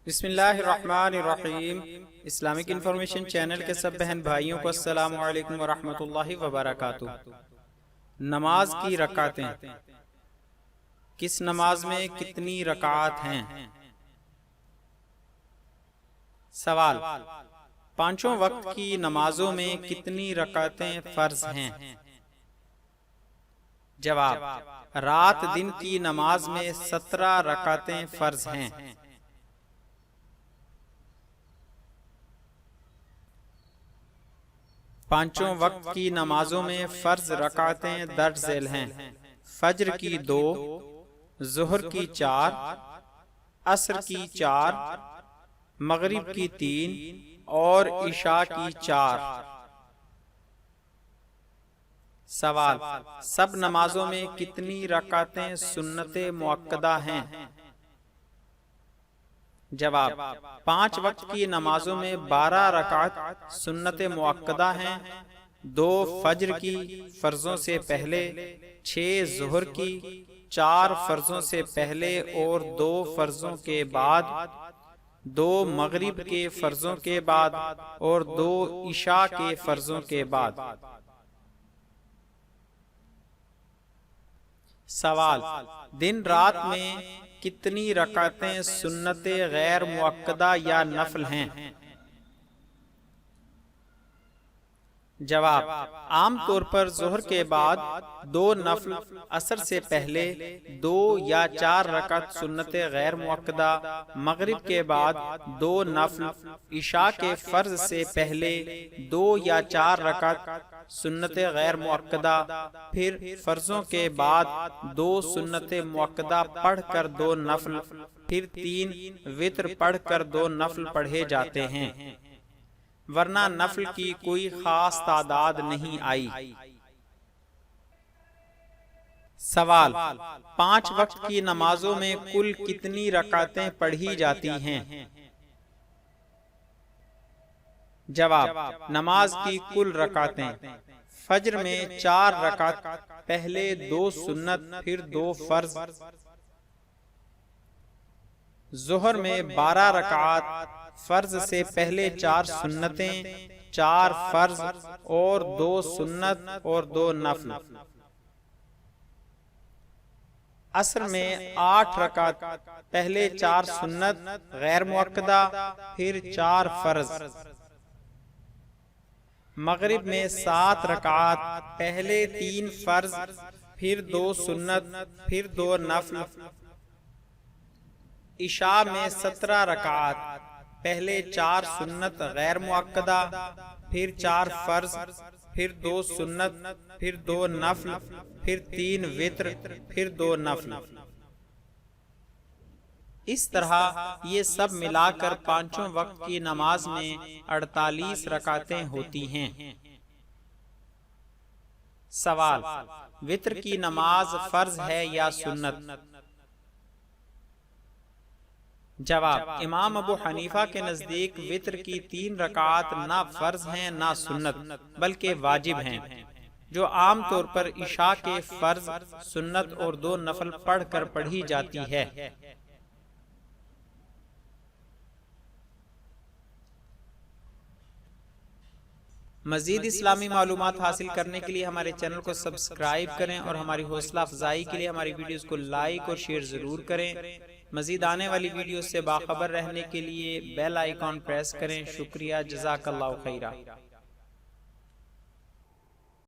بسم اللہ الرحمن الرحیم۔ اسلامک انفارمیشن چینل کے سب بہن بھائیوں کو السلام علیکم ورحمۃ اللہ وبرکاتہ۔ نماز کی رکعتیں، کس نماز میں کتنی رکعات ہیں؟ سوال، پانچوں وقت کی نمازوں میں کتنی رکعتیں فرض ہیں؟ جواب، رات دن کی نماز میں 17 رکعتیں فرض ہیں۔ پانچوں وقت کی نمازوں میں فرض رکعتیں درج ذیل ہیں: فجر کی 2، ظہر کی 4، عصر کی 4، مغرب کی 3 اور عشاء کی 4۔ سوال، سب نمازوں میں کتنی رکعتیں سنت مؤکدہ ہیں؟ جواب، 5 وقت کی نمازوں میں 12 رکعت سنت مؤکدہ ہیں، 2 فجر کی فرضوں سے پہلے، 6 ظہر کی، 4 فرضوں سے پہلے اور 2 فرضوں کے بعد، 2 مغرب کے فرضوں کے بعد اور 2 عشاء کے فرضوں کے بعد۔ سوال، دن رات میں کتنی رکعتیں سنت غیر مؤکدہ یا نفل ہیں؟ جواب، عام طور پر ظہر کے بعد 2 نفل، عصر سے پہلے 2 یا 4 رکعت سنت غیر مؤکدہ، مغرب کے بعد 2 نفل، عشاء کے فرض سے پہلے 2 یا 4 رکعت سنت غیر مؤکدہ، پھر فرضوں کے بعد 2 سنت مؤکدہ پڑھ کر 2 نفل، پھر 3 وتر پڑھ کر 2 نفل پڑھے جاتے ہیں، ورنہ نفل کی کوئی خاص تعداد نہیں آئی۔ سوال، 5 وقت کی نمازوں میں کل کتنی رکعتیں پڑھی جاتی ہیں؟ جواب، نماز کی کل رکعتیں: فجر میں 4 رکعت، پہلے 2 سنت پھر 2 فرض، ظہر میں 12 رکعات، فرض سے پہلے 4 سنتیں، 4 فرض اور 2 سنت اور 2 نفل، عصر میں 8 رکعت، پہلے 4 سنت غیر مؤکدہ پھر 4 فرض، مغرب میں 7 رکعات، پہلے 3 فرض پھر 2 سنت پھر 2 نفل، عشاء میں 17 رکعات، پہلے 4 سنت غیر مؤکدہ پھر 4 فرض پھر 2 سنت پھر 2 نفل پھر 3 وتر پھر 2 نفل۔ اس طرح یہ سب ملا کر پانچوں وقت کی نماز میں 48 رکعتیں ہوتی ہیں۔ سوال، وتر کی نماز فرض ہے یا سنت؟ جواب، امام ابو حنیفہ کے نزدیک وتر کی 3 رکعات نہ فرض ہیں نہ سنت بلکہ واجب ہیں، جو عام طور پر عشاء کے فرض، سنت اور 2 نفل پڑھ کر پڑھی جاتی ہے۔ مزید اسلامی معلومات حاصل کرنے کے لیے ہمارے چینل کو سبسکرائب کریں اور ہماری حوصلہ افزائی کے لیے ہماری ویڈیوز کو لائک اور شیئر ضرور کریں۔ مزید آنے والی ویڈیوز سے باخبر رہنے کے لیے بیل آئیکن پریس کریں۔ شکریہ، جزاک اللہ خیرہ۔